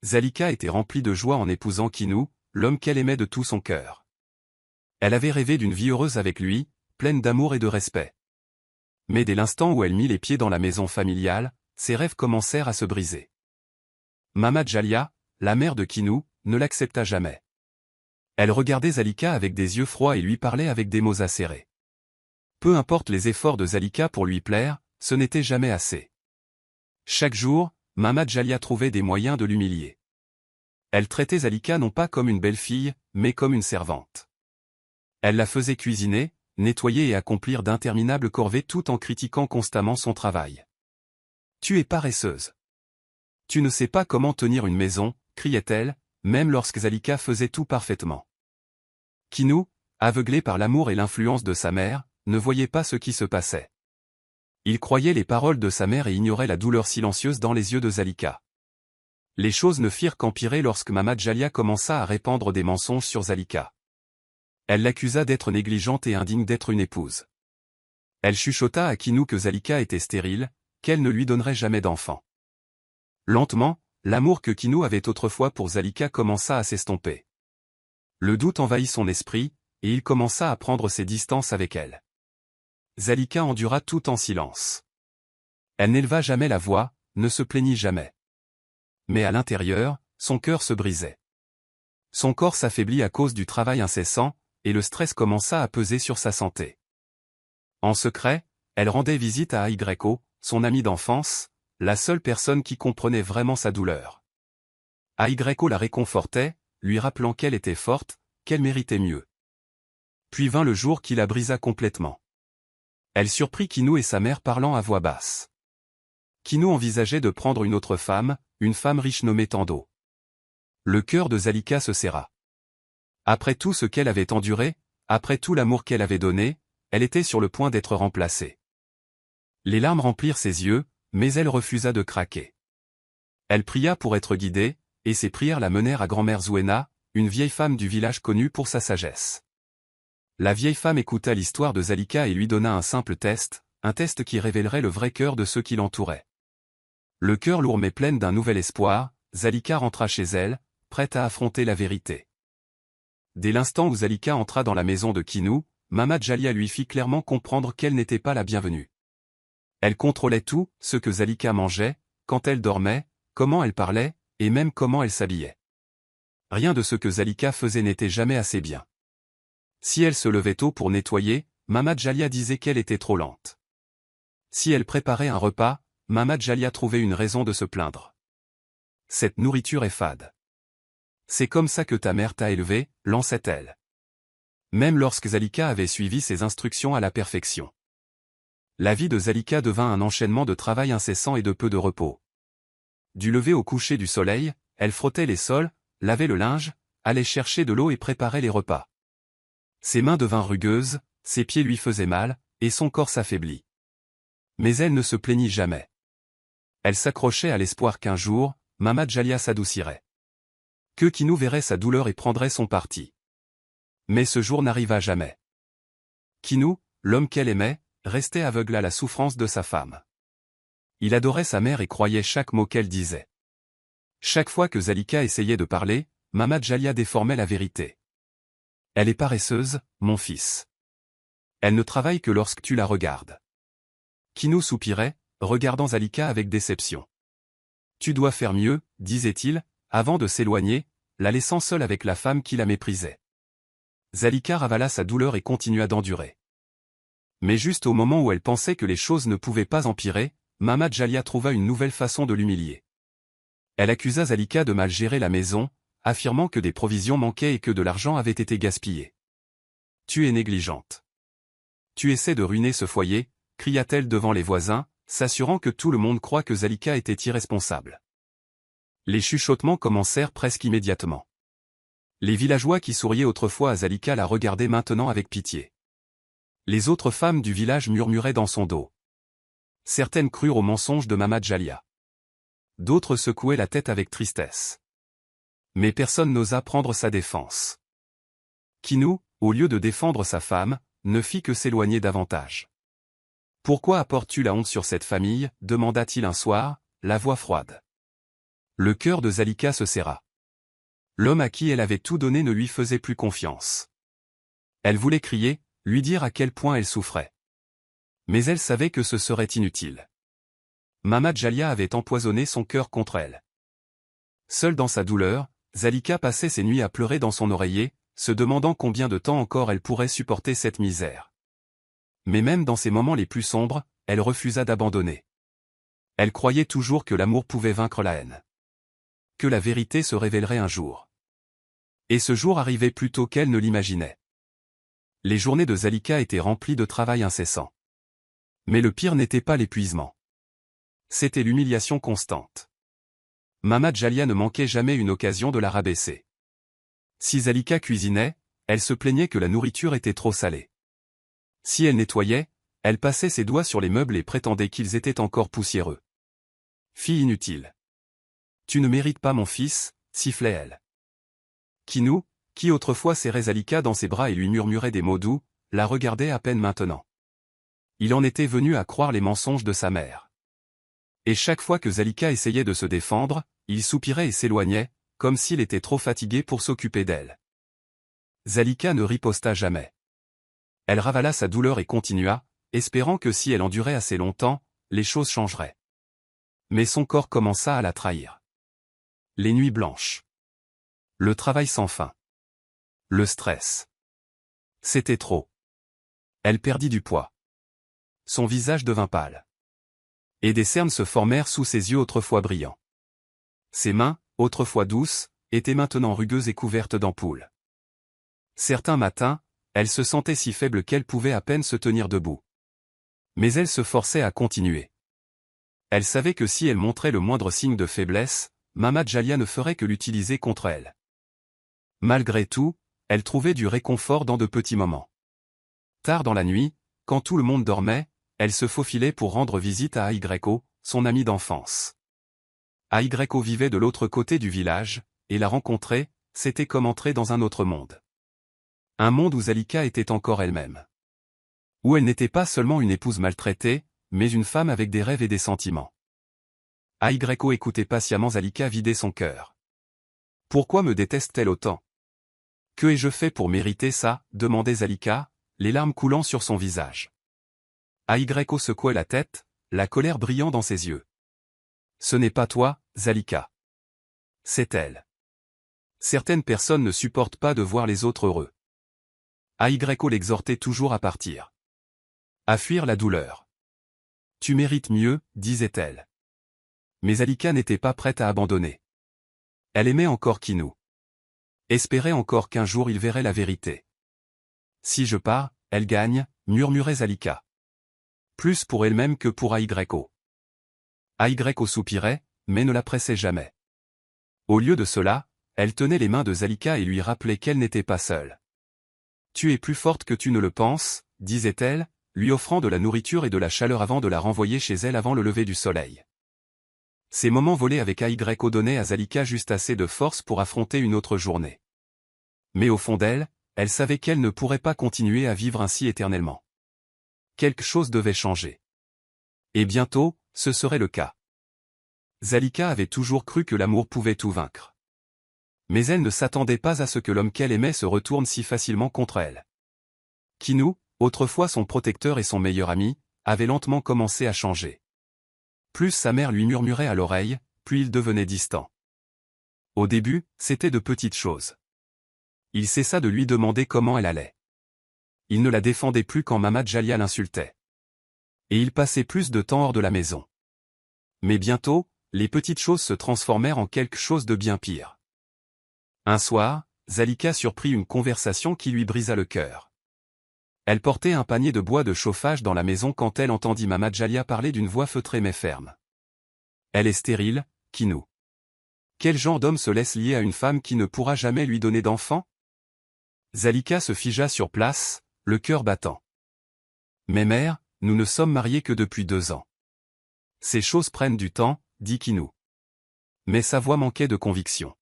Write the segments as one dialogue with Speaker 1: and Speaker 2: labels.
Speaker 1: Zalika était remplie de joie en épousant Kinou, l'homme qu'elle aimait de tout son cœur. Elle avait rêvé d'une vie heureuse avec lui, pleine d'amour et de respect. Mais dès l'instant où elle mit les pieds dans la maison familiale, ses rêves commencèrent à se briser. Mama Djalia, la mère de Kinou, ne l'accepta jamais. Elle regardait Zalika avec des yeux froids et lui parlait avec des mots acérés. Peu importe les efforts de Zalika pour lui plaire, ce n'était jamais assez. Chaque jour, Mama Djalia trouvait des moyens de l'humilier. Elle traitait Zalika non pas comme une belle-fille, mais comme une servante. Elle la faisait cuisiner, nettoyer et accomplir d'interminables corvées tout en critiquant constamment son travail. « Tu es paresseuse. Tu ne sais pas comment tenir une maison », criait-elle, même lorsque Zalika faisait tout parfaitement. Kinou, aveuglé par l'amour et l'influence de sa mère, ne voyait pas ce qui se passait. Il croyait les paroles de sa mère et ignorait la douleur silencieuse dans les yeux de Zalika. Les choses ne firent qu'empirer lorsque Mama Djalia commença à répandre des mensonges sur Zalika. Elle l'accusa d'être négligente et indigne d'être une épouse. Elle chuchota à Kinou que Zalika était stérile, qu'elle ne lui donnerait jamais d'enfant. Lentement, l'amour que Kinou avait autrefois pour Zalika commença à s'estomper. Le doute envahit son esprit, et il commença à prendre ses distances avec elle. Zalika endura tout en silence. Elle n'éleva jamais la voix, ne se plaignit jamais. Mais à l'intérieur, son cœur se brisait. Son corps s'affaiblit à cause du travail incessant, et le stress commença à peser sur sa santé. En secret, elle rendait visite à Ayko, son amie d'enfance, la seule personne qui comprenait vraiment sa douleur. Ayko la réconfortait, lui rappelant qu'elle était forte, qu'elle méritait mieux. Puis vint le jour qui la brisa complètement. Elle surprit Kinou et sa mère parlant à voix basse. Kinou envisageait de prendre une autre femme, une femme riche nommée Tando. Le cœur de Zalika se serra. Après tout ce qu'elle avait enduré, après tout l'amour qu'elle avait donné, elle était sur le point d'être remplacée. Les larmes remplirent ses yeux, mais elle refusa de craquer. Elle pria pour être guidée, et ses prières la menèrent à grand-mère Zouena, une vieille femme du village connue pour sa sagesse. La vieille femme écouta l'histoire de Zalika et lui donna un simple test, un test qui révélerait le vrai cœur de ceux qui l'entouraient. Le cœur lourd mais pleine d'un nouvel espoir, Zalika rentra chez elle, prête à affronter la vérité. Dès l'instant où Zalika entra dans la maison de Kinou, Mama Djalia lui fit clairement comprendre qu'elle n'était pas la bienvenue. Elle contrôlait tout, ce que Zalika mangeait, quand elle dormait, comment elle parlait, et même comment elle s'habillait. Rien de ce que Zalika faisait n'était jamais assez bien. Si elle se levait tôt pour nettoyer, Mama Djalia disait qu'elle était trop lente. Si elle préparait un repas, Mama Djalia trouvait une raison de se plaindre. Cette nourriture est fade. C'est comme ça que ta mère t'a élevé, lançait-elle. Même lorsque Zalika avait suivi ses instructions à la perfection. La vie de Zalika devint un enchaînement de travail incessant et de peu de repos. Du lever au coucher du soleil, elle frottait les sols, lavait le linge, allait chercher de l'eau et préparait les repas. Ses mains devinrent rugueuses, ses pieds lui faisaient mal, et son corps s'affaiblit. Mais elle ne se plaignit jamais. Elle s'accrochait à l'espoir qu'un jour, Mama Djalia s'adoucirait. Que Kinou verrait sa douleur et prendrait son parti. Mais ce jour n'arriva jamais. Kinou, l'homme qu'elle aimait, restait aveugle à la souffrance de sa femme. Il adorait sa mère et croyait chaque mot qu'elle disait. Chaque fois que Zalika essayait de parler, Mama Djalia déformait la vérité. Elle est paresseuse, mon fils. Elle ne travaille que lorsque tu la regardes. Kinou soupirait, regardant Zalika avec déception. Tu dois faire mieux, disait-il, avant de s'éloigner, la laissant seule avec la femme qui la méprisait. Zalika ravala sa douleur et continua d'endurer. Mais juste au moment où elle pensait que les choses ne pouvaient pas empirer, Mama Djalia trouva une nouvelle façon de l'humilier. Elle accusa Zalika de mal gérer la maison, affirmant que des provisions manquaient et que de l'argent avait été gaspillé. « Tu es négligente. Tu essaies de ruiner ce foyer », cria-t-elle devant les voisins, s'assurant que tout le monde croit que Zalika était irresponsable. Les chuchotements commencèrent presque immédiatement. Les villageois qui souriaient autrefois à Zalika la regardaient maintenant avec pitié. Les autres femmes du village murmuraient dans son dos. Certaines crurent aux mensonges de Mama Djalia. D'autres secouaient la tête avec tristesse. Mais personne n'osa prendre sa défense. Kinou, au lieu de défendre sa femme, ne fit que s'éloigner davantage. « Pourquoi apportes-tu la honte sur cette famille » demanda-t-il un soir, la voix froide. Le cœur de Zalika se serra. L'homme à qui elle avait tout donné ne lui faisait plus confiance. Elle voulait crier, lui dire à quel point elle souffrait. Mais elle savait que ce serait inutile. Mamad Jalia avait empoisonné son cœur contre elle. Seule dans sa douleur, Zalika passait ses nuits à pleurer dans son oreiller, se demandant combien de temps encore elle pourrait supporter cette misère. Mais même dans ces moments les plus sombres, elle refusa d'abandonner. Elle croyait toujours que l'amour pouvait vaincre la haine. Que la vérité se révélerait un jour. Et ce jour arrivait plus tôt qu'elle ne l'imaginait. Les journées de Zalika étaient remplies de travail incessant. Mais le pire n'était pas l'épuisement. C'était l'humiliation constante. Mamad Jalia ne manquait jamais une occasion de la rabaisser. Si Zalika cuisinait, elle se plaignait que la nourriture était trop salée. Si elle nettoyait, elle passait ses doigts sur les meubles et prétendait qu'ils étaient encore poussiéreux. Fille inutile. Tu ne mérites pas mon fils, sifflait-elle. Kinou, qui autrefois serrait Zalika dans ses bras et lui murmurait des mots doux, la regardait à peine maintenant. Il en était venu à croire les mensonges de sa mère. Et chaque fois que Zalika essayait de se défendre, il soupirait et s'éloignait, comme s'il était trop fatigué pour s'occuper d'elle. Zalika ne riposta jamais. Elle ravala sa douleur et continua, espérant que si elle endurait assez longtemps, les choses changeraient. Mais son corps commença à la trahir. Les nuits blanches. Le travail sans fin. Le stress. C'était trop. Elle perdit du poids. Son visage devint pâle. Et des cernes se formèrent sous ses yeux autrefois brillants. Ses mains, autrefois douces, étaient maintenant rugueuses et couvertes d'ampoules. Certains matins, elle se sentait si faible qu'elle pouvait à peine se tenir debout. Mais elle se forçait à continuer. Elle savait que si elle montrait le moindre signe de faiblesse, Mamad Jalia ne ferait que l'utiliser contre elle. Malgré tout, elle trouvait du réconfort dans de petits moments. Tard dans la nuit, quand tout le monde dormait, elle se faufilait pour rendre visite à Aygreko, son amie d'enfance. Aygreko vivait de l'autre côté du village, et la rencontrer, c'était comme entrer dans un autre monde. Un monde où Zalika était encore elle-même. Où elle n'était pas seulement une épouse maltraitée, mais une femme avec des rêves et des sentiments. Aygreko écoutait patiemment Zalika vider son cœur. Pourquoi me déteste-t-elle autant? Que ai-je fait pour mériter ça? Demandait Zalika, les larmes coulant sur son visage. Aygreko secouait la tête, la colère brillant dans ses yeux. Ce n'est pas toi, Zalika. C'est elle. Certaines personnes ne supportent pas de voir les autres heureux. Aygreko l'exhortait toujours à partir. À fuir la douleur. Tu mérites mieux, disait-elle. Mais Zalika n'était pas prête à abandonner. Elle aimait encore Kinou. Espérait encore qu'un jour il verrait la vérité. Si je pars, elle gagne, murmurait Zalika. Plus pour elle-même que pour Aygreko. Aygreko soupirait, mais ne la pressait jamais. Au lieu de cela, elle tenait les mains de Zalika et lui rappelait qu'elle n'était pas seule. Tu es plus forte que tu ne le penses, disait-elle, lui offrant de la nourriture et de la chaleur avant de la renvoyer chez elle avant le lever du soleil. Ces moments volés avec Aygreko donnaient à Zalika juste assez de force pour affronter une autre journée. Mais au fond d'elle, elle savait qu'elle ne pourrait pas continuer à vivre ainsi éternellement. Quelque chose devait changer. Et bientôt, ce serait le cas. Zalika avait toujours cru que l'amour pouvait tout vaincre. Mais elle ne s'attendait pas à ce que l'homme qu'elle aimait se retourne si facilement contre elle. Kinou, autrefois son protecteur et son meilleur ami, avait lentement commencé à changer. Plus sa mère lui murmurait à l'oreille, plus il devenait distant. Au début, c'était de petites choses. Il cessa de lui demander comment elle allait. Il ne la défendait plus quand Mamad Jalia l'insultait. Et il passait plus de temps hors de la maison. Mais bientôt, les petites choses se transformèrent en quelque chose de bien pire. Un soir, Zalika surprit une conversation qui lui brisa le cœur. Elle portait un panier de bois de chauffage dans la maison quand elle entendit Mamad Jalia parler d'une voix feutrée mais ferme. Elle est stérile, Kinou. Quel genre d'homme se laisse lier à une femme qui ne pourra jamais lui donner d'enfant? Zalika se figea sur place, le cœur battant. Mais mère, nous ne sommes mariés que depuis 2 ans. Ces choses prennent du temps, dit Kinou. Mais sa voix manquait de conviction.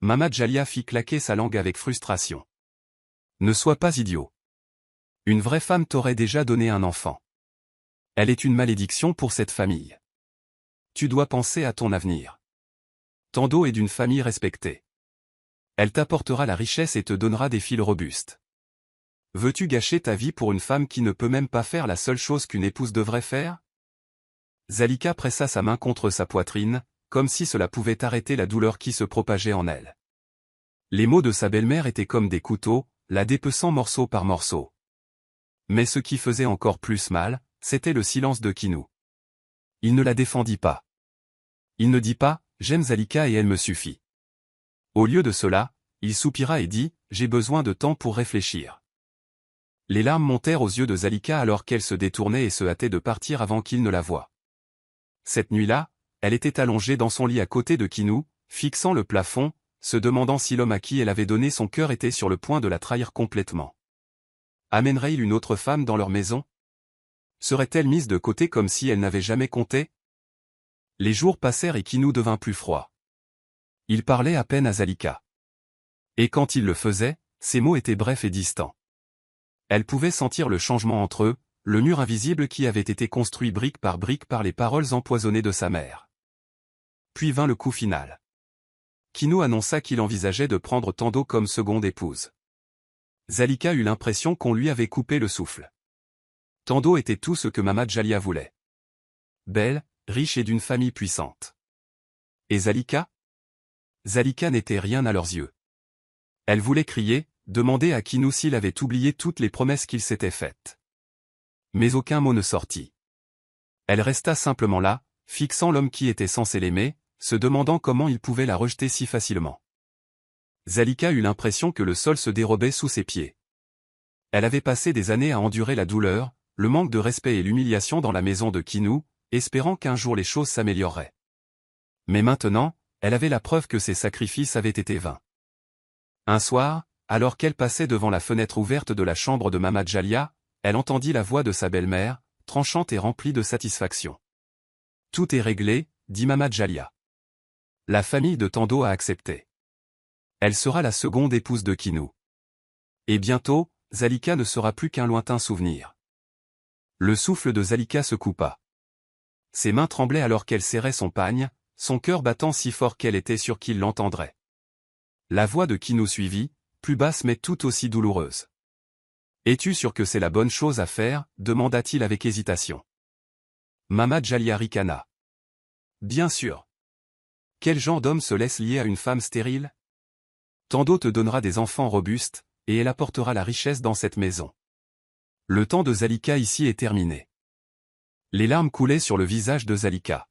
Speaker 1: Mamad Jalia fit claquer sa langue avec frustration. Ne sois pas idiot. Une vraie femme t'aurait déjà donné un enfant. Elle est une malédiction pour cette famille. Tu dois penser à ton avenir. Tando est d'une famille respectée. Elle t'apportera la richesse et te donnera des fils robustes. Veux-tu gâcher ta vie pour une femme qui ne peut même pas faire la seule chose qu'une épouse devrait faire? Zalika pressa sa main contre sa poitrine, comme si cela pouvait arrêter la douleur qui se propageait en elle. Les mots de sa belle-mère étaient comme des couteaux, la dépeçant morceau par morceau. Mais ce qui faisait encore plus mal, c'était le silence de Kinou. Il ne la défendit pas. Il ne dit pas « J'aime Zalika et elle me suffit ». Au lieu de cela, il soupira et dit « J'ai besoin de temps pour réfléchir ». Les larmes montèrent aux yeux de Zalika alors qu'elle se détournait et se hâtait de partir avant qu'il ne la voie. Cette nuit-là, elle était allongée dans son lit à côté de Kinou, fixant le plafond, se demandant si l'homme à qui elle avait donné son cœur était sur le point de la trahir complètement. Amènerait-il une autre femme dans leur maison? Serait-elle mise de côté comme si elle n'avait jamais compté? Les jours passèrent et Kinou devint plus froid. Il parlait à peine à Zalika. Et quand il le faisait, ses mots étaient brefs et distants. Elle pouvait sentir le changement entre eux, le mur invisible qui avait été construit brique par les paroles empoisonnées de sa mère. Puis vint le coup final. Kinou annonça qu'il envisageait de prendre Tando comme seconde épouse. Zalika eut l'impression qu'on lui avait coupé le souffle. Tando était tout ce que Mama Djalia voulait. Belle, riche et d'une famille puissante. Et Zalika? Zalika n'était rien à leurs yeux. Elle voulait crier, demander à Kinou s'il avait oublié toutes les promesses qu'il s'était faites. Mais aucun mot ne sortit. Elle resta simplement là, fixant l'homme qui était censé l'aimer, se demandant comment il pouvait la rejeter si facilement. Zalika eut l'impression que le sol se dérobait sous ses pieds. Elle avait passé des années à endurer la douleur, le manque de respect et l'humiliation dans la maison de Kinou, espérant qu'un jour les choses s'amélioreraient. Mais maintenant, elle avait la preuve que ses sacrifices avaient été vains. Un soir, alors qu'elle passait devant la fenêtre ouverte de la chambre de Mama Djalia, elle entendit la voix de sa belle-mère, tranchante et remplie de satisfaction. « Tout est réglé », dit Mama Djalia. La famille de Tando a accepté. Elle sera la seconde épouse de Kinou. Et bientôt, Zalika ne sera plus qu'un lointain souvenir. Le souffle de Zalika se coupa. Ses mains tremblaient alors qu'elle serrait son pagne, son cœur battant si fort qu'elle était sûre qu'il l'entendrait. La voix de Kinou suivit, plus basse mais tout aussi douloureuse. « Es-tu sûr que c'est la bonne chose à faire » demanda-t-il avec hésitation. Mama Djalia ricana. « Bien sûr. Quel genre d'homme se laisse lier à une femme stérile? Tando te donnera des enfants robustes, et elle apportera la richesse dans cette maison. Le temps de Zalika ici est terminé. » Les larmes coulaient sur le visage de Zalika.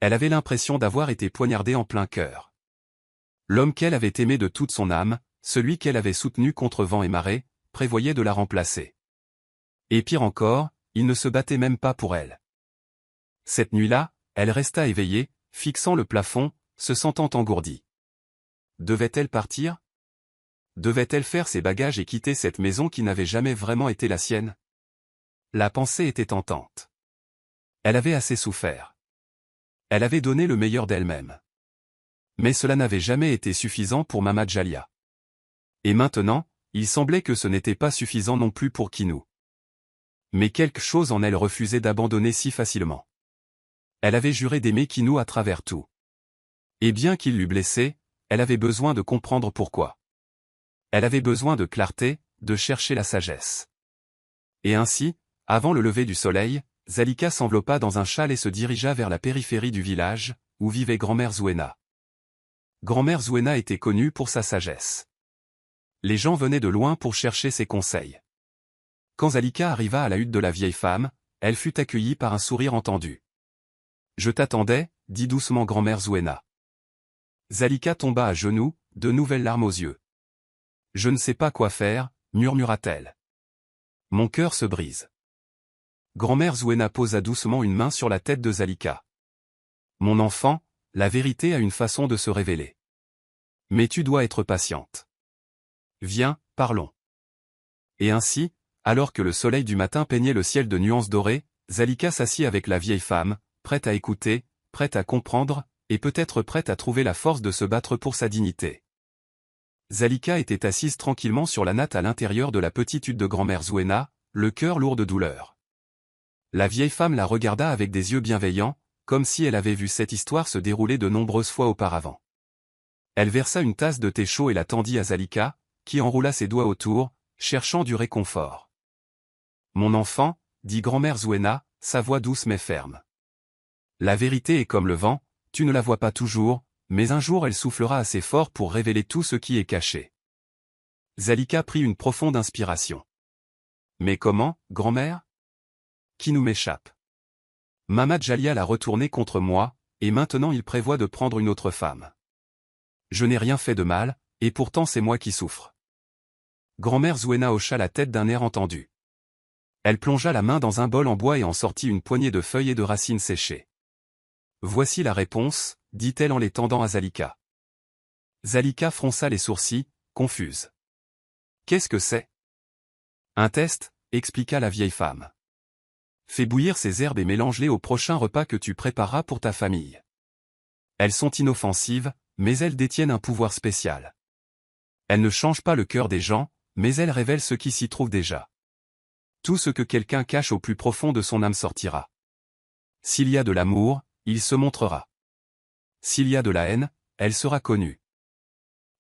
Speaker 1: Elle avait l'impression d'avoir été poignardée en plein cœur. L'homme qu'elle avait aimé de toute son âme, celui qu'elle avait soutenu contre vent et marée, prévoyait de la remplacer. Et pire encore, il ne se battait même pas pour elle. Cette nuit-là, elle resta éveillée, fixant le plafond, se sentant engourdie. Devait-elle partir? Devait-elle faire ses bagages et quitter cette maison qui n'avait jamais vraiment été la sienne? La pensée était tentante. Elle avait assez souffert. Elle avait donné le meilleur d'elle-même. Mais cela n'avait jamais été suffisant pour Mama Djalia. Et maintenant, il semblait que ce n'était pas suffisant non plus pour Kinou. Mais quelque chose en elle refusait d'abandonner si facilement. Elle avait juré d'aimer Kinou à travers tout. Et bien qu'il l'eût blessée, elle avait besoin de comprendre pourquoi. Elle avait besoin de clarté, de chercher la sagesse. Et ainsi, avant le lever du soleil, Zalika s'enveloppa dans un châle et se dirigea vers la périphérie du village, où vivait grand-mère Zouena. Grand-mère Zouena était connue pour sa sagesse. Les gens venaient de loin pour chercher ses conseils. Quand Zalika arriva à la hutte de la vieille femme, elle fut accueillie par un sourire entendu. « Je t'attendais » dit doucement grand-mère Zouena. Zalika tomba à genoux, de nouvelles larmes aux yeux. « Je ne sais pas quoi faire » murmura-t-elle. « Mon cœur se brise. » Grand-mère Zouena posa doucement une main sur la tête de Zalika. « Mon enfant, la vérité a une façon de se révéler. Mais tu dois être patiente. Viens, parlons. » Et ainsi, alors que le soleil du matin peignait le ciel de nuances dorées, Zalika s'assit avec la vieille femme, prête à écouter, prête à comprendre, et peut-être prête à trouver la force de se battre pour sa dignité. Zalika était assise tranquillement sur la natte à l'intérieur de la petite hutte de grand-mère Zouena, le cœur lourd de douleur. La vieille femme la regarda avec des yeux bienveillants, comme si elle avait vu cette histoire se dérouler de nombreuses fois auparavant. Elle versa une tasse de thé chaud et la tendit à Zalika, qui enroula ses doigts autour, cherchant du réconfort. « Mon enfant, dit grand-mère Zuena, sa voix douce mais ferme. La vérité est comme le vent, tu ne la vois pas toujours, mais un jour elle soufflera assez fort pour révéler tout ce qui est caché. » Zalika prit une profonde inspiration. « Mais comment, grand-mère ? Qui nous m'échappe ? Mamad Jalia l'a retourné contre moi, et maintenant il prévoit de prendre une autre femme. Je n'ai rien fait de mal, et pourtant c'est moi qui souffre. » Grand-mère Zuena hocha la tête d'un air entendu. Elle plongea la main dans un bol en bois et en sortit une poignée de feuilles et de racines séchées. « Voici la réponse, dit-elle en les tendant à Zalika. Zalika fronça les sourcils, confuse. « Qu'est-ce que c'est ? » Un test, expliqua la vieille femme. Fais bouillir ces herbes et mélange-les au prochain repas que tu prépareras pour ta famille. Elles sont inoffensives, mais elles détiennent un pouvoir spécial. Elles ne changent pas le cœur des gens, mais elles révèlent ce qui s'y trouve déjà. Tout ce que quelqu'un cache au plus profond de son âme sortira. S'il y a de l'amour, il se montrera. S'il y a de la haine, elle sera connue.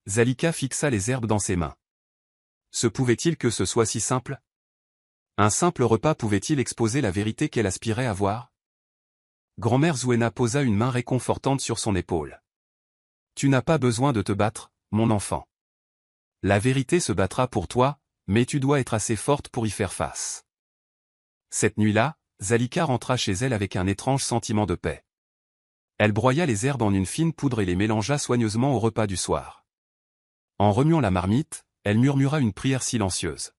Speaker 1: Zalika fixa les herbes dans ses mains. Se pouvait-il que ce soit si simple ? Un simple repas pouvait-il exposer la vérité qu'elle aspirait à voir ? Grand-mère Zuena posa une main réconfortante sur son épaule. Tu n'as pas besoin de te battre, mon enfant. La vérité se battra pour toi, mais tu dois être assez forte pour y faire face. Cette nuit-là, Zalika rentra chez elle avec un étrange sentiment de paix. Elle broya les herbes en une fine poudre et les mélangea soigneusement au repas du soir. En remuant la marmite, elle murmura une prière silencieuse.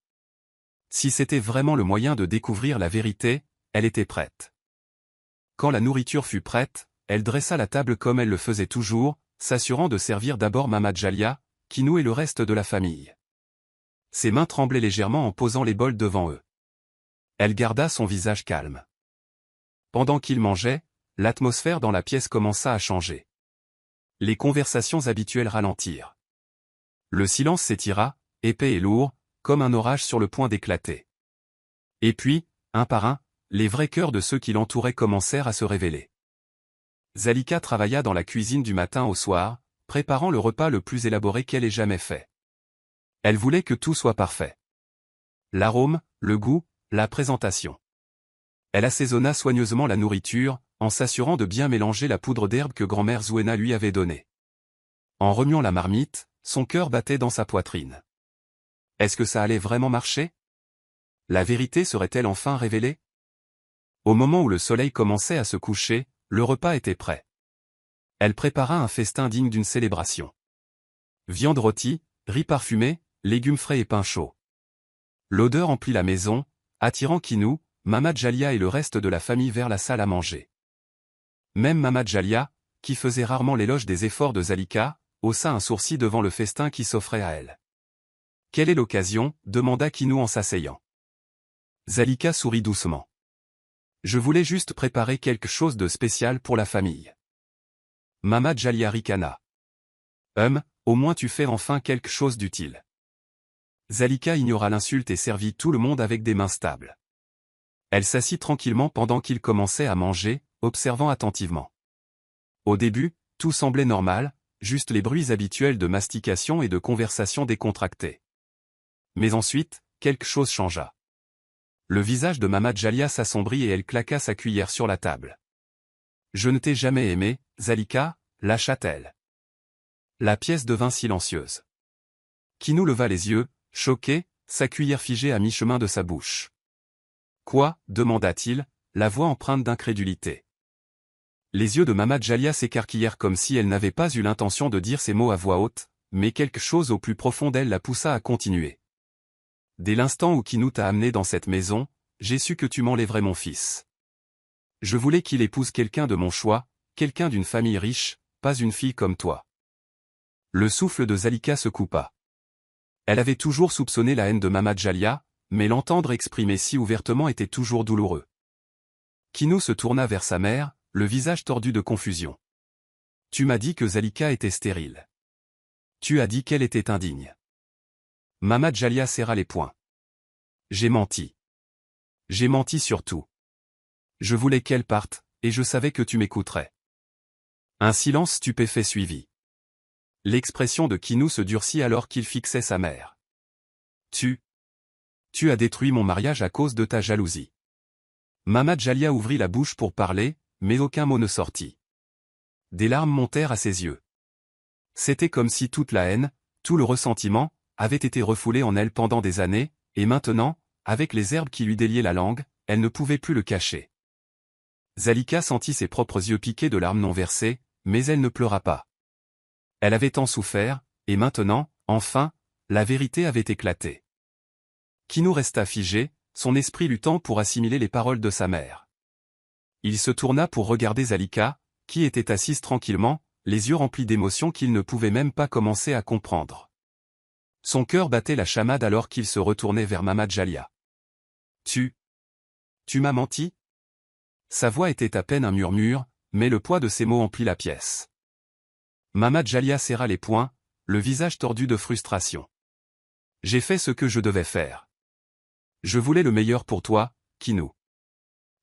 Speaker 1: Si c'était vraiment le moyen de découvrir la vérité, elle était prête. Quand la nourriture fut prête, elle dressa la table comme elle le faisait toujours, s'assurant de servir d'abord Mamad Jalia, Kinou et le reste de la famille. Ses mains tremblaient légèrement en posant les bols devant eux. Elle garda son visage calme. Pendant qu'ils mangeaient, l'atmosphère dans la pièce commença à changer. Les conversations habituelles ralentirent. Le silence s'étira, épais et lourd, comme un orage sur le point d'éclater. Et puis, un par un, les vrais cœurs de ceux qui l'entouraient commencèrent à se révéler. Zalika travailla dans la cuisine du matin au soir, préparant le repas le plus élaboré qu'elle ait jamais fait. Elle voulait que tout soit parfait. L'arôme, le goût, la présentation. Elle assaisonna soigneusement la nourriture, en s'assurant de bien mélanger la poudre d'herbe que grand-mère Zuena lui avait donnée. En remuant la marmite, son cœur battait dans sa poitrine. Est-ce que ça allait vraiment marcher ? La vérité serait-elle enfin révélée ? Au moment où le soleil commençait à se coucher, le repas était prêt. Elle prépara un festin digne d'une célébration. Viande rôtie, riz parfumé, légumes frais et pain chaud. L'odeur emplit la maison, attirant Kinou, Mamad Jalia et le reste de la famille vers la salle à manger. Même Mamad Jalia, qui faisait rarement l'éloge des efforts de Zalika, haussa un sourcil devant le festin qui s'offrait à elle. « Quelle est l'occasion ? demanda Kinou en s'asseyant. Zalika sourit doucement. « Je voulais juste préparer quelque chose de spécial pour la famille. » Mamad Jalia ricana. « Au moins tu fais enfin quelque chose d'utile. » Zalika ignora l'insulte et servit tout le monde avec des mains stables. Elle s'assit tranquillement pendant qu'ils commençaient à manger, observant attentivement. Au début, tout semblait normal, juste les bruits habituels de mastication et de conversation décontractée. Mais ensuite, quelque chose changea. Le visage de Mamad Jalia s'assombrit et elle claqua sa cuillère sur la table. « Je ne t'ai jamais aimé, Zalika, lâcha-t-elle. » La pièce devint silencieuse. Kinou leva les yeux, choqué, sa cuillère figée à mi-chemin de sa bouche. « Quoi ? demanda-t-il, la voix empreinte d'incrédulité. Les yeux de Mamad Jalia s'écarquillèrent comme si elle n'avait pas eu l'intention de dire ces mots à voix haute, mais quelque chose au plus profond d'elle la poussa à continuer. « Dès l'instant où Kinou t'a amené dans cette maison, j'ai su que tu m'enlèverais mon fils. Je voulais qu'il épouse quelqu'un de mon choix, quelqu'un d'une famille riche, pas une fille comme toi. » Le souffle de Zalika se coupa. Elle avait toujours soupçonné la haine de Mamad Jalia, mais l'entendre exprimer si ouvertement était toujours douloureux. Kinou se tourna vers sa mère, le visage tordu de confusion. « Tu m'as dit que Zalika était stérile. Tu as dit qu'elle était indigne. » Mamad Jalia serra les poings. « J'ai menti. J'ai menti sur tout. Je voulais qu'elle parte, et je savais que tu m'écouterais. » Un silence stupéfait suivit. L'expression de Kinou se durcit alors qu'il fixait sa mère. « Tu as détruit mon mariage à cause de ta jalousie. » Mamad Jalia ouvrit la bouche pour parler, mais aucun mot ne sortit. Des larmes montèrent à ses yeux. C'était comme si toute la haine, tout le ressentiment, avait été refoulé en elle pendant des années, et maintenant, avec les herbes qui lui déliaient la langue, elle ne pouvait plus le cacher. Zalika sentit ses propres yeux piqués de larmes non versées, mais elle ne pleura pas. Elle avait tant souffert, et maintenant, enfin, la vérité avait éclaté. Kinou resta figé, son esprit luttant pour assimiler les paroles de sa mère. Il se tourna pour regarder Zalika, qui était assise tranquillement, les yeux remplis d'émotions qu'il ne pouvait même pas commencer à comprendre. Son cœur battait la chamade alors qu'il se retournait vers Mamad Jalia. « Tu m'as menti ?» Sa voix était à peine un murmure, mais le poids de ses mots emplit la pièce. Mamad Jalia serra les poings, le visage tordu de frustration. « J'ai fait ce que je devais faire. Je voulais le meilleur pour toi, Kinou.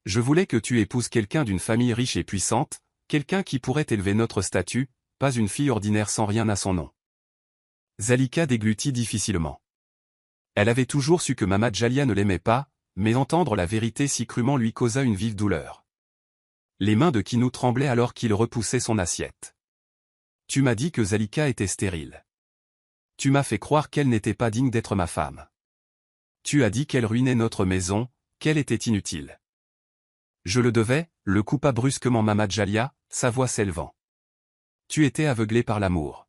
Speaker 1: Je voulais que tu épouses quelqu'un d'une famille riche et puissante, quelqu'un qui pourrait élever notre statut, pas une fille ordinaire sans rien à son nom. » Zalika déglutit difficilement. Elle avait toujours su que Mamad Jalia ne l'aimait pas, mais entendre la vérité si crûment lui causa une vive douleur. Les mains de Kinou tremblaient alors qu'il repoussait son assiette. « Tu m'as dit que Zalika était stérile. Tu m'as fait croire qu'elle n'était pas digne d'être ma femme. Tu as dit qu'elle ruinait notre maison, qu'elle était inutile. » Je le devais, le coupa brusquement Mamad Jalia, sa voix s'élevant. Tu étais aveuglé par l'amour.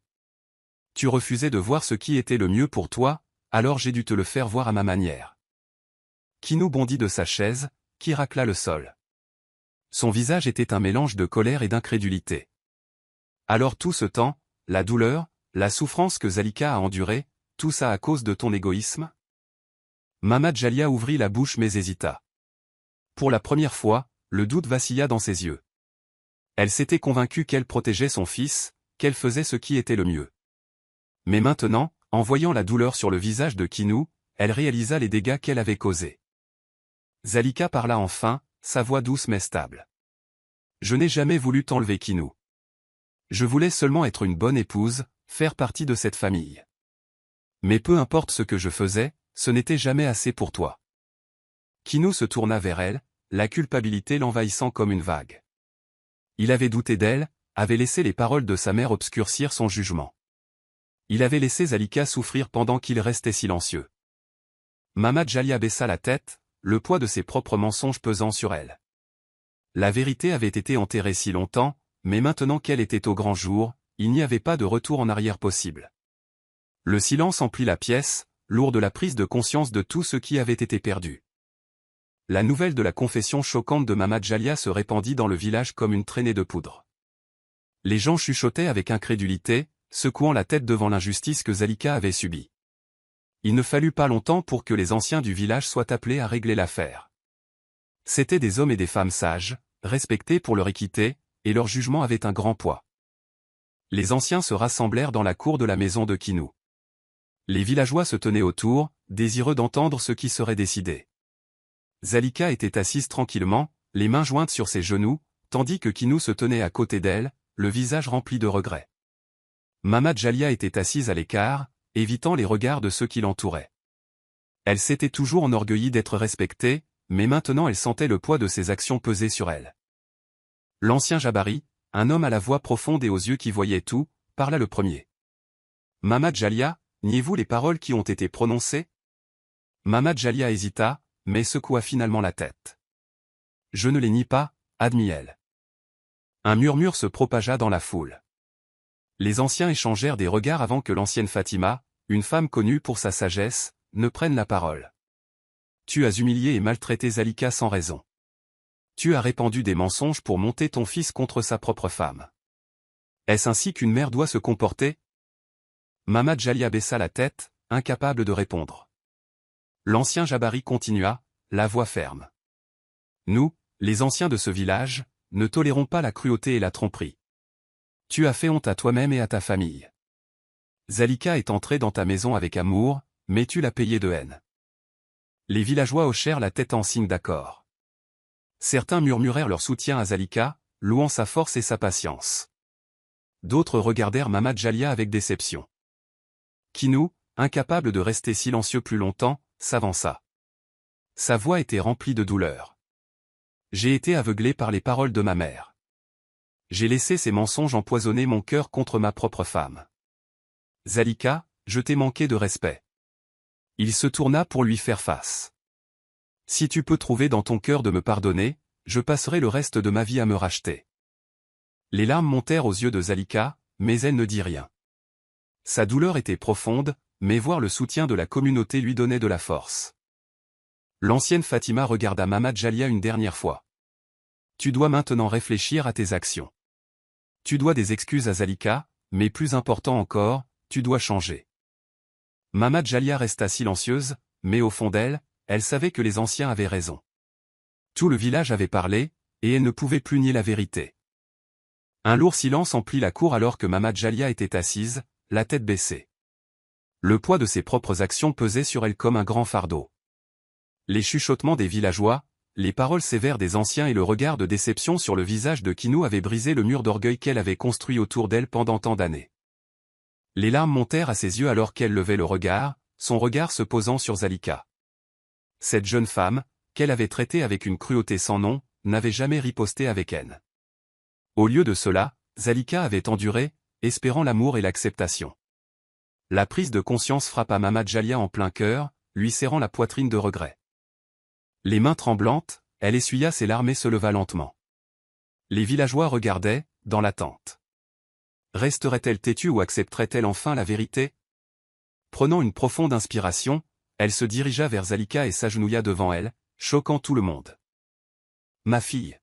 Speaker 1: Tu refusais de voir ce qui était le mieux pour toi, alors j'ai dû te le faire voir à ma manière. Kinou bondit de sa chaise, qui racla le sol. Son visage était un mélange de colère et d'incrédulité. Alors tout ce temps, la douleur, la souffrance que Zalika a endurée, tout ça à cause de ton égoïsme? Mamad Jalia ouvrit la bouche mais hésita. Pour la première fois, le doute vacilla dans ses yeux. Elle s'était convaincue qu'elle protégeait son fils, qu'elle faisait ce qui était le mieux. Mais maintenant, en voyant la douleur sur le visage de Kinou, elle réalisa les dégâts qu'elle avait causés. Zalika parla enfin, sa voix douce mais stable. « Je n'ai jamais voulu t'enlever Kinou. Je voulais seulement être une bonne épouse, faire partie de cette famille. Mais peu importe ce que je faisais, ce n'était jamais assez pour toi. » Kinou se tourna vers elle, la culpabilité l'envahissant comme une vague. Il avait douté d'elle, avait laissé les paroles de sa mère obscurcir son jugement. Il avait laissé Zalika souffrir pendant qu'il restait silencieux. Mamad Jalia baissa la tête, le poids de ses propres mensonges pesant sur elle. La vérité avait été enterrée si longtemps, mais maintenant qu'elle était au grand jour, il n'y avait pas de retour en arrière possible. Le silence emplit la pièce, lourd de la prise de conscience de tout ce qui avait été perdu. La nouvelle de la confession choquante de Mamad Jalia se répandit dans le village comme une traînée de poudre. Les gens chuchotaient avec incrédulité, secouant la tête devant l'injustice que Zalika avait subie. Il ne fallut pas longtemps pour que les anciens du village soient appelés à régler l'affaire. C'étaient des hommes et des femmes sages, respectés pour leur équité, et leur jugement avait un grand poids. Les anciens se rassemblèrent dans la cour de la maison de Kinou. Les villageois se tenaient autour, désireux d'entendre ce qui serait décidé. Zalika était assise tranquillement, les mains jointes sur ses genoux, tandis que Kinou se tenait à côté d'elle, le visage rempli de regrets. Mamad Jalia était assise à l'écart, évitant les regards de ceux qui l'entouraient. Elle s'était toujours enorgueillie d'être respectée, mais maintenant elle sentait le poids de ses actions peser sur elle. L'ancien Jabari, un homme à la voix profonde et aux yeux qui voyaient tout, parla le premier. « Mamad Jalia, niez-vous les paroles qui ont été prononcées ?» Mamad Jalia hésita, mais secoua finalement la tête. « Je ne les nie pas, » admit-elle. Un murmure se propagea dans la foule. Les anciens échangèrent des regards avant que l'ancienne Fatima, une femme connue pour sa sagesse, ne prenne la parole. « Tu as humilié et maltraité Zalika sans raison. Tu as répandu des mensonges pour monter ton fils contre sa propre femme. Est-ce ainsi qu'une mère doit se comporter ?» Mamad Jalia baissa la tête, incapable de répondre. L'ancien Jabari continua, la voix ferme. « Nous, les anciens de ce village, ne tolérons pas la cruauté et la tromperie. Tu as fait honte à toi-même et à ta famille. Zalika est entrée dans ta maison avec amour, mais tu l'as payée de haine. » Les villageois hochèrent la tête en signe d'accord. Certains murmurèrent leur soutien à Zalika, louant sa force et sa patience. D'autres regardèrent Mamad Jalia avec déception. Kinou, incapable de rester silencieux plus longtemps, s'avança. Sa voix était remplie de douleur. J'ai été aveuglé par les paroles de ma mère. J'ai laissé ces mensonges empoisonner mon cœur contre ma propre femme. Zalika, je t'ai manqué de respect. Il se tourna pour lui faire face. Si tu peux trouver dans ton cœur de me pardonner, je passerai le reste de ma vie à me racheter. Les larmes montèrent aux yeux de Zalika, mais elle ne dit rien. Sa douleur était profonde, mais voir le soutien de la communauté lui donnait de la force. L'ancienne Fatima regarda Mamad Jalia une dernière fois. Tu dois maintenant réfléchir à tes actions. Tu dois des excuses à Zalika, mais plus important encore, tu dois changer. Mamad Jalia resta silencieuse, mais au fond d'elle, elle savait que les anciens avaient raison. Tout le village avait parlé, et elle ne pouvait plus nier la vérité. Un lourd silence emplit la cour alors que Mamad Jalia était assise, la tête baissée. Le poids de ses propres actions pesait sur elle comme un grand fardeau. Les chuchotements des villageois, les paroles sévères des anciens et le regard de déception sur le visage de Kinou avaient brisé le mur d'orgueil qu'elle avait construit autour d'elle pendant tant d'années. Les larmes montèrent à ses yeux alors qu'elle levait le regard, son regard se posant sur Zalika. Cette jeune femme, qu'elle avait traitée avec une cruauté sans nom, n'avait jamais riposté avec elle. Au lieu de cela, Zalika avait enduré, espérant l'amour et l'acceptation. La prise de conscience frappa Mamad Jalia en plein cœur, lui serrant la poitrine de regret. Les mains tremblantes, elle essuya ses larmes et se leva lentement. Les villageois regardaient, dans l'attente. Resterait-elle têtue ou accepterait-elle enfin la vérité? Prenant une profonde inspiration, elle se dirigea vers Zalika et s'agenouilla devant elle, choquant tout le monde. « Ma fille !»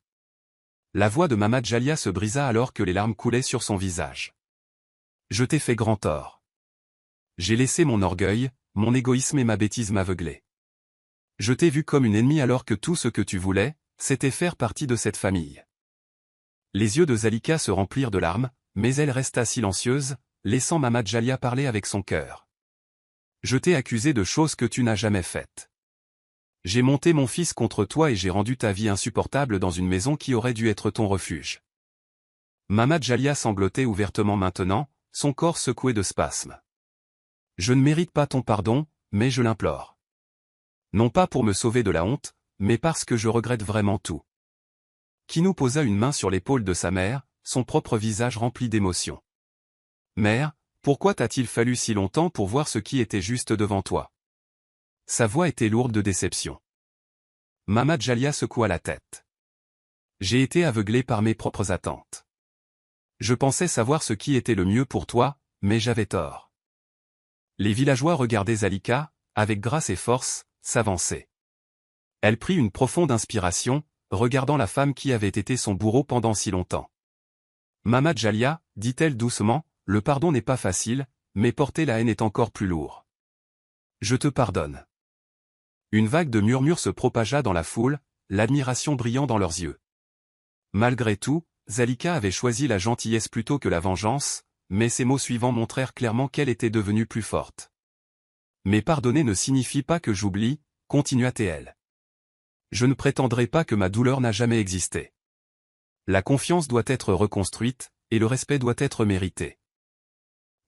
Speaker 1: La voix de Mamad Jalia se brisa alors que les larmes coulaient sur son visage. « Je t'ai fait grand tort. J'ai laissé mon orgueil, mon égoïsme et ma bêtise m'aveugler. Je t'ai vu comme une ennemie alors que tout ce que tu voulais, c'était faire partie de cette famille. » Les yeux de Zalika se remplirent de larmes, mais elle resta silencieuse, laissant Mamad Jalia parler avec son cœur. « Je t'ai accusé de choses que tu n'as jamais faites. J'ai monté mon fils contre toi et j'ai rendu ta vie insupportable dans une maison qui aurait dû être ton refuge. » Mamad Jalia sanglotait ouvertement maintenant, son corps secoué de spasmes. « Je ne mérite pas ton pardon, mais je l'implore. Non pas pour me sauver de la honte, mais parce que je regrette vraiment tout. » Kinou posa une main sur l'épaule de sa mère, son propre visage rempli d'émotion. « Mère, pourquoi t'a-t-il fallu si longtemps pour voir ce qui était juste devant toi ?» Sa voix était lourde de déception. Mamad Jalia secoua la tête. « J'ai été aveuglé par mes propres attentes. Je pensais savoir ce qui était le mieux pour toi, mais j'avais tort. » Les villageois regardaient Zalika, avec grâce et force, s'avancer. Elle prit une profonde inspiration, regardant la femme qui avait été son bourreau pendant si longtemps. « Mamad Jalia, dit-elle doucement, le pardon n'est pas facile, mais porter la haine est encore plus lourd. Je te pardonne. » Une vague de murmures se propagea dans la foule, l'admiration brillant dans leurs yeux. Malgré tout, Zalika avait choisi la gentillesse plutôt que la vengeance, mais ses mots suivants montrèrent clairement qu'elle était devenue plus forte. « Mais pardonner ne signifie pas que j'oublie, » continua-t-elle. « Je ne prétendrai pas que ma douleur n'a jamais existé. La confiance doit être reconstruite, et le respect doit être mérité. »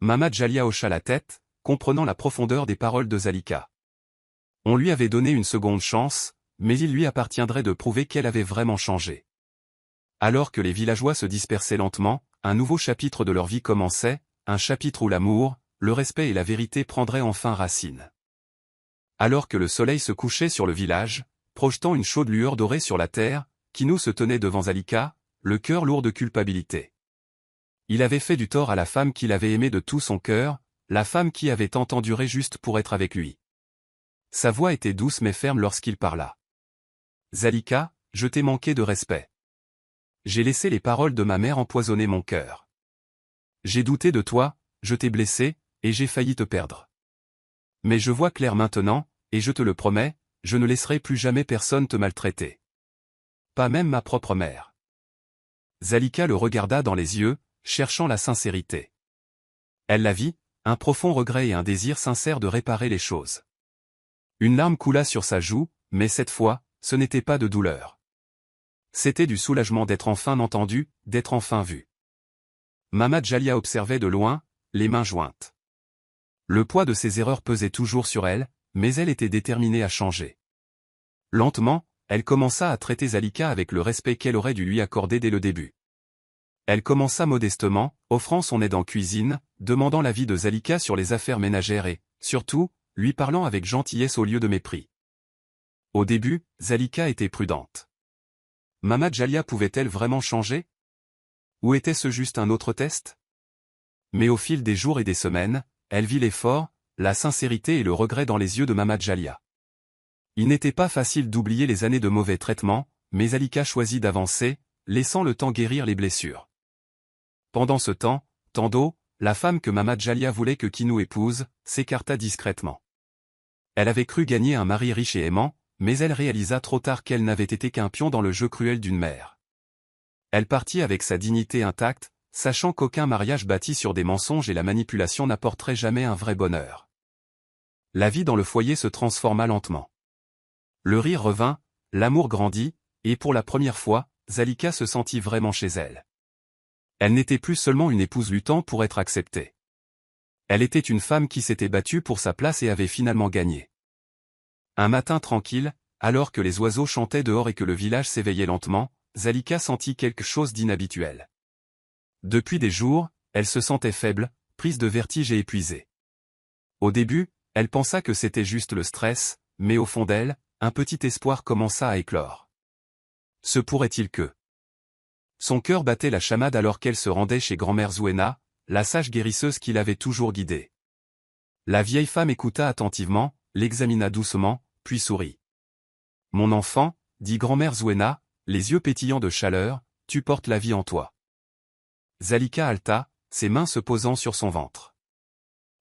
Speaker 1: Mamad Jalia hocha la tête, comprenant la profondeur des paroles de Zalika. On lui avait donné une seconde chance, mais il lui appartiendrait de prouver qu'elle avait vraiment changé. Alors que les villageois se dispersaient lentement, un nouveau chapitre de leur vie commençait, un chapitre où l'amour, le respect et la vérité prendraient enfin racine. Alors que le soleil se couchait sur le village, projetant une chaude lueur dorée sur la terre, Kinou se tenait devant Zalika, le cœur lourd de culpabilité. Il avait fait du tort à la femme qu'il avait aimée de tout son cœur, la femme qui avait tant enduré juste pour être avec lui. Sa voix était douce mais ferme lorsqu'il parla. « Zalika, je t'ai manqué de respect. J'ai laissé les paroles de ma mère empoisonner mon cœur. J'ai douté de toi, je t'ai blessé, et j'ai failli te perdre. Mais je vois clair maintenant, et je te le promets, je ne laisserai plus jamais personne te maltraiter. Pas même ma propre mère. » Zalika le regarda dans les yeux, cherchant la sincérité. Elle la vit, un profond regret et un désir sincère de réparer les choses. Une larme coula sur sa joue, mais cette fois, ce n'était pas de douleur. C'était du soulagement d'être enfin entendu, d'être enfin vu. Mamad Jalia observait de loin, les mains jointes. Le poids de ses erreurs pesait toujours sur elle, mais elle était déterminée à changer. Lentement, elle commença à traiter Zalika avec le respect qu'elle aurait dû lui accorder dès le début. Elle commença modestement, offrant son aide en cuisine, demandant l'avis de Zalika sur les affaires ménagères et, surtout, lui parlant avec gentillesse au lieu de mépris. Au début, Zalika était prudente. Mamad Jalia pouvait-elle vraiment changer? Ou était-ce juste un autre test? Mais au fil des jours et des semaines, elle vit l'effort, la sincérité et le regret dans les yeux de Mamad Jalia. Il n'était pas facile d'oublier les années de mauvais traitements, mais Zalika choisit d'avancer, laissant le temps guérir les blessures. Pendant ce temps, Tando, la femme que Mamad Jalia voulait que Kinou épouse, s'écarta discrètement. Elle avait cru gagner un mari riche et aimant, mais elle réalisa trop tard qu'elle n'avait été qu'un pion dans le jeu cruel d'une mère. Elle partit avec sa dignité intacte, sachant qu'aucun mariage bâti sur des mensonges et la manipulation n'apporterait jamais un vrai bonheur. La vie dans le foyer se transforma lentement. Le rire revint, l'amour grandit, et pour la première fois, Zalika se sentit vraiment chez elle. Elle n'était plus seulement une épouse luttant pour être acceptée. Elle était une femme qui s'était battue pour sa place et avait finalement gagné. Un matin tranquille, alors que les oiseaux chantaient dehors et que le village s'éveillait lentement, Zalika sentit quelque chose d'inhabituel. Depuis des jours, elle se sentait faible, prise de vertige et épuisée. Au début, elle pensa que c'était juste le stress, mais au fond d'elle, un petit espoir commença à éclore. Se pourrait-il que... Son cœur battait la chamade alors qu'elle se rendait chez grand-mère Zouena, la sage guérisseuse qui l'avait toujours guidée. La vieille femme écouta attentivement, l'examina doucement, puis sourit. « Mon enfant, dit grand-mère Zouena, les yeux pétillants de chaleur, tu portes la vie en toi. » Zalika haleta, ses mains se posant sur son ventre.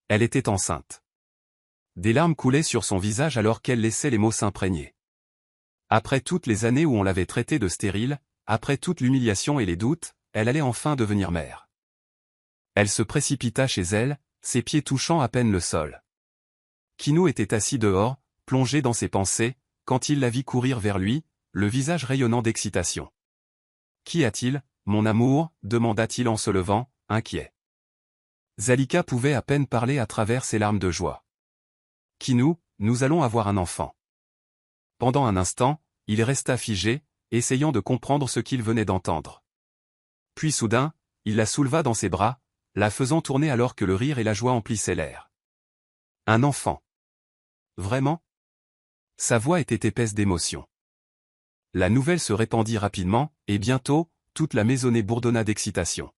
Speaker 1: Elle était enceinte. Des larmes coulaient sur son visage alors qu'elle laissait les mots s'imprégner. Après toutes les années où on l'avait traitée de stérile, après toute l'humiliation et les doutes, elle allait enfin devenir mère. Elle se précipita chez elle, ses pieds touchant à peine le sol. Kinou était assis dehors, plongé dans ses pensées, quand il la vit courir vers lui, le visage rayonnant d'excitation. « Qu'y a-t-il, mon amour » demanda-t-il en se levant, inquiet. Zalika pouvait à peine parler à travers ses larmes de joie. « Kinou, nous allons avoir un enfant. » Pendant un instant, il resta figé, essayant de comprendre ce qu'il venait d'entendre. Puis soudain, il la souleva dans ses bras, la faisant tourner alors que le rire et la joie emplissaient l'air. Un enfant. Vraiment? Sa voix était épaisse d'émotion. La nouvelle se répandit rapidement, et bientôt, toute la maisonnée bourdonna d'excitation.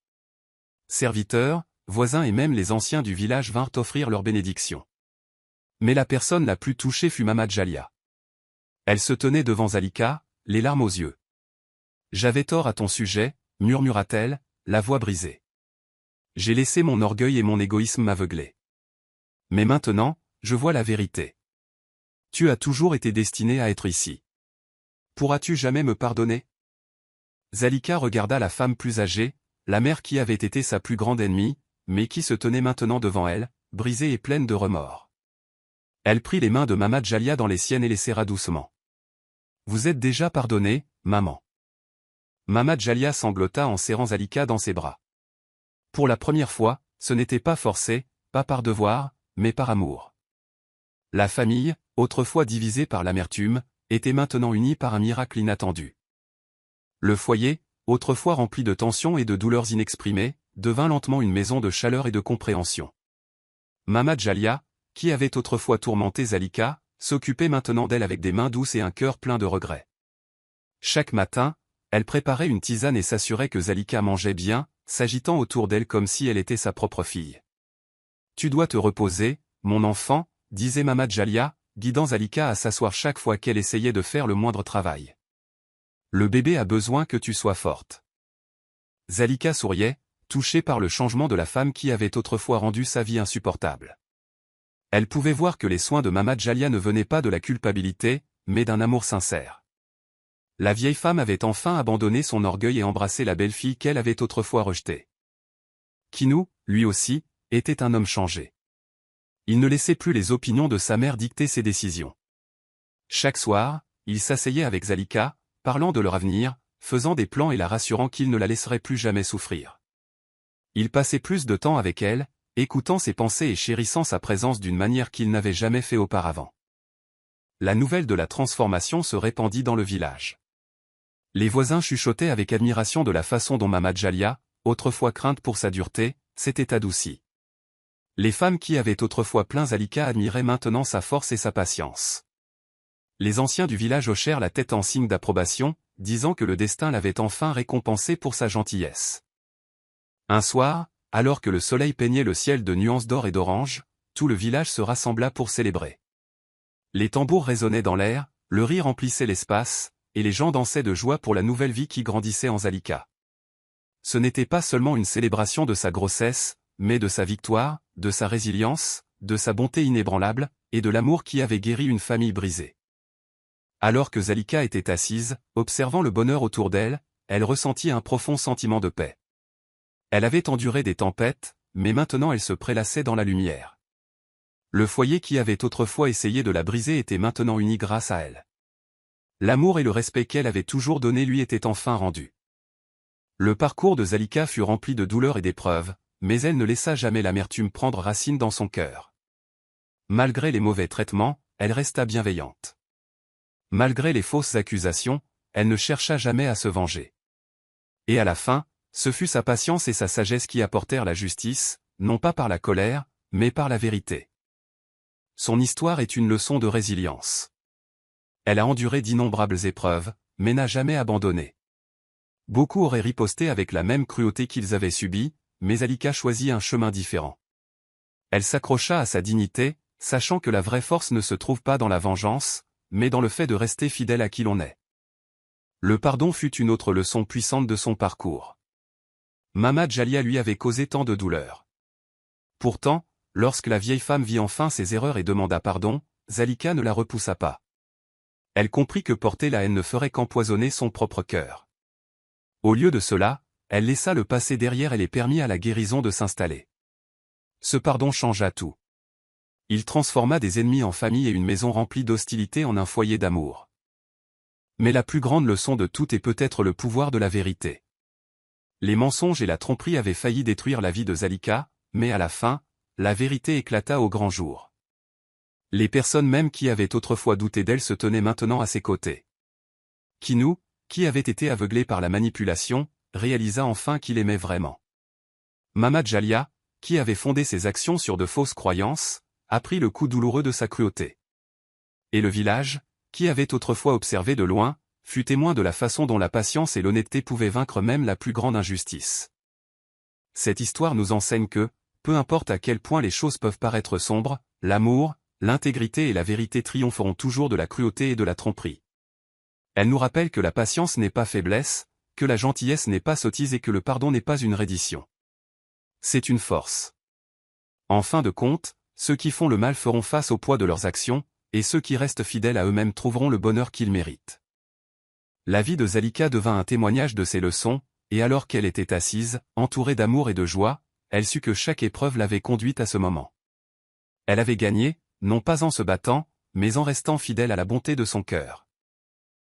Speaker 1: Serviteurs, voisins et même les anciens du village vinrent offrir leur bénédiction. Mais la personne la plus touchée fut Mamad Jalia. Elle se tenait devant Zalika, les larmes aux yeux. « J'avais tort à ton sujet, murmura-t-elle, la voix brisée. J'ai laissé mon orgueil et mon égoïsme m'aveugler. Mais maintenant, je vois la vérité. Tu as toujours été destiné à être ici. Pourras-tu jamais me pardonner ?» Zalika regarda la femme plus âgée, la mère qui avait été sa plus grande ennemie, mais qui se tenait maintenant devant elle, brisée et pleine de remords. Elle prit les mains de Mamad Jalia dans les siennes et les serra doucement. « Vous êtes déjà pardonnée, maman. » Mamad Jalia sanglota en serrant Zalika dans ses bras. Pour la première fois, ce n'était pas forcé, pas par devoir, mais par amour. La famille, autrefois divisée par l'amertume, était maintenant unie par un miracle inattendu. Le foyer, autrefois rempli de tensions et de douleurs inexprimées, devint lentement une maison de chaleur et de compréhension. Mamad Jalia, qui avait autrefois tourmenté Zalika, s'occupait maintenant d'elle avec des mains douces et un cœur plein de regrets. Chaque matin, elle préparait une tisane et s'assurait que Zalika mangeait bien, s'agitant autour d'elle comme si elle était sa propre fille. « Tu dois te reposer, mon enfant » disait Mamad Jalia, guidant Zalika à s'asseoir chaque fois qu'elle essayait de faire le moindre travail. « Le bébé a besoin que tu sois forte. » Zalika souriait, touchée par le changement de la femme qui avait autrefois rendu sa vie insupportable. Elle pouvait voir que les soins de Mamad Jalia ne venaient pas de la culpabilité, mais d'un amour sincère. La vieille femme avait enfin abandonné son orgueil et embrassé la belle-fille qu'elle avait autrefois rejetée. Kinou, lui aussi, était un homme changé. Il ne laissait plus les opinions de sa mère dicter ses décisions. Chaque soir, il s'asseyait avec Zalika, parlant de leur avenir, faisant des plans et la rassurant qu'il ne la laisserait plus jamais souffrir. Il passait plus de temps avec elle, écoutant ses pensées et chérissant sa présence d'une manière qu'il n'avait jamais fait auparavant. La nouvelle de la transformation se répandit dans le village. Les voisins chuchotaient avec admiration de la façon dont Mama Djalia, autrefois crainte pour sa dureté, s'était adoucie. Les femmes qui avaient autrefois plaint Zalika admiraient maintenant sa force et sa patience. Les anciens du village hochèrent la tête en signe d'approbation, disant que le destin l'avait enfin récompensé pour sa gentillesse. Un soir, alors que le soleil peignait le ciel de nuances d'or et d'orange, tout le village se rassembla pour célébrer. Les tambours résonnaient dans l'air, le rire emplissait l'espace, et les gens dansaient de joie pour la nouvelle vie qui grandissait en Zalika. Ce n'était pas seulement une célébration de sa grossesse, mais de sa victoire, de sa résilience, de sa bonté inébranlable, et de l'amour qui avait guéri une famille brisée. Alors que Zalika était assise, observant le bonheur autour d'elle, elle ressentit un profond sentiment de paix. Elle avait enduré des tempêtes, mais maintenant elle se prélassait dans la lumière. Le foyer qui avait autrefois essayé de la briser était maintenant uni grâce à elle. L'amour et le respect qu'elle avait toujours donné lui étaient enfin rendus. Le parcours de Zalika fut rempli de douleurs et d'épreuves, mais elle ne laissa jamais l'amertume prendre racine dans son cœur. Malgré les mauvais traitements, elle resta bienveillante. Malgré les fausses accusations, elle ne chercha jamais à se venger. Et à la fin, ce fut sa patience et sa sagesse qui apportèrent la justice, non pas par la colère, mais par la vérité. Son histoire est une leçon de résilience. Elle a enduré d'innombrables épreuves, mais n'a jamais abandonné. Beaucoup auraient riposté avec la même cruauté qu'ils avaient subie, mais Zalika choisit un chemin différent. Elle s'accrocha à sa dignité, sachant que la vraie force ne se trouve pas dans la vengeance, mais dans le fait de rester fidèle à qui l'on est. Le pardon fut une autre leçon puissante de son parcours. Mama Djalia lui avait causé tant de douleur. Pourtant, lorsque la vieille femme vit enfin ses erreurs et demanda pardon, Zalika ne la repoussa pas. Elle comprit que porter la haine ne ferait qu'empoisonner son propre cœur. Au lieu de cela, elle laissa le passé derrière elle et permit à la guérison de s'installer. Ce pardon changea tout. Il transforma des ennemis en famille et une maison remplie d'hostilité en un foyer d'amour. Mais la plus grande leçon de toutes est peut-être le pouvoir de la vérité. Les mensonges et la tromperie avaient failli détruire la vie de Zalika, mais à la fin, la vérité éclata au grand jour. Les personnes même qui avaient autrefois douté d'elle se tenaient maintenant à ses côtés. Kinou, qui avait été aveuglé par la manipulation, réalisa enfin qu'il aimait vraiment. Mama Djalia, qui avait fondé ses actions sur de fausses croyances, apprit le coup douloureux de sa cruauté. Et le village, qui avait autrefois observé de loin, fut témoin de la façon dont la patience et l'honnêteté pouvaient vaincre même la plus grande injustice. Cette histoire nous enseigne que, peu importe à quel point les choses peuvent paraître sombres, l'amour, l'intégrité et la vérité triompheront toujours de la cruauté et de la tromperie. Elle nous rappelle que la patience n'est pas faiblesse, que la gentillesse n'est pas sottise et que le pardon n'est pas une reddition. C'est une force. En fin de compte, ceux qui font le mal feront face au poids de leurs actions, et ceux qui restent fidèles à eux-mêmes trouveront le bonheur qu'ils méritent. La vie de Zalika devint un témoignage de ces leçons, et alors qu'elle était assise, entourée d'amour et de joie, elle sut que chaque épreuve l'avait conduite à ce moment. Elle avait gagné, non pas en se battant, mais en restant fidèle à la bonté de son cœur.